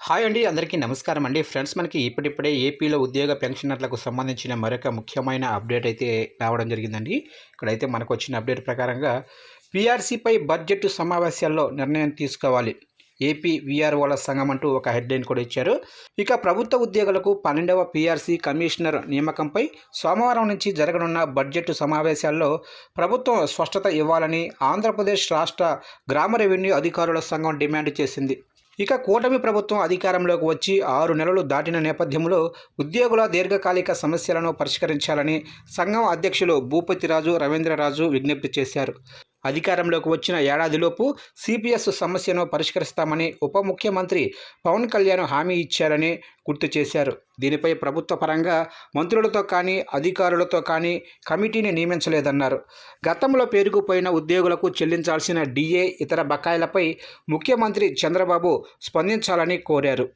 Hi అండి, అందరికీ నమస్కారం అండి. ఫ్రెండ్స్, మనకి ఇప్పుడిప్పుడే ఏపీలో ఉద్యోగ పెన్షనర్లకు సంబంధించిన మరొక ముఖ్యమైన అప్డేట్ అయితే రావడం జరిగిందండి. ఇక్కడైతే మనకు వచ్చిన అప్డేట్ ప్రకారంగా పీఆర్సీపై బడ్జెట్ సమావేశాల్లో నిర్ణయం తీసుకోవాలి, ఏపీ వీఆర్ఓల సంఘం అంటూ ఒక హెడ్లైన్ కూడా ఇచ్చారు. ఇక ప్రభుత్వ ఉద్యోగులకు 12వ పీఆర్సీ కమిషనర్ నియామకంపై సోమవారం నుంచి జరగనున్న బడ్జెట్ సమావేశాల్లో ప్రభుత్వం స్పష్టత ఇవ్వాలని ఆంధ్రప్రదేశ్ రాష్ట్ర గ్రామ రెవెన్యూ అధికారుల సంఘం డిమాండ్ చేసింది. ఇక కూటమి ప్రభుత్వం అధికారంలోకి వచ్చి 6 నెలలు దాటిన నేపథ్యంలో ఉద్యోగుల దీర్ఘకాలిక సమస్యలను పరిష్కరించాలని సంఘం అధ్యక్షులు భూపతిరాజు రవీంద్రరాజు విజ్ఞప్తి చేశారు. అధికారంలోకి వచ్చిన ఏడాదిలోపు సిపిఎస్ సమస్యను పరిష్కరిస్తామని ఉప ముఖ్యమంత్రి పవన్ కళ్యాణ్ హామీ ఇచ్చారని గుర్తు చేశారు. దీనిపై ప్రభుత్వ పరంగా మంత్రులతో కానీ అధికారులతో కానీ కమిటీని నియమించలేదన్నారు. గతంలో పేరుకుపోయిన ఉద్యోగులకు చెల్లించాల్సిన డిఏ ఇతర బకాయిలపై ముఖ్యమంత్రి చంద్రబాబు స్పందించాలని కోరారు.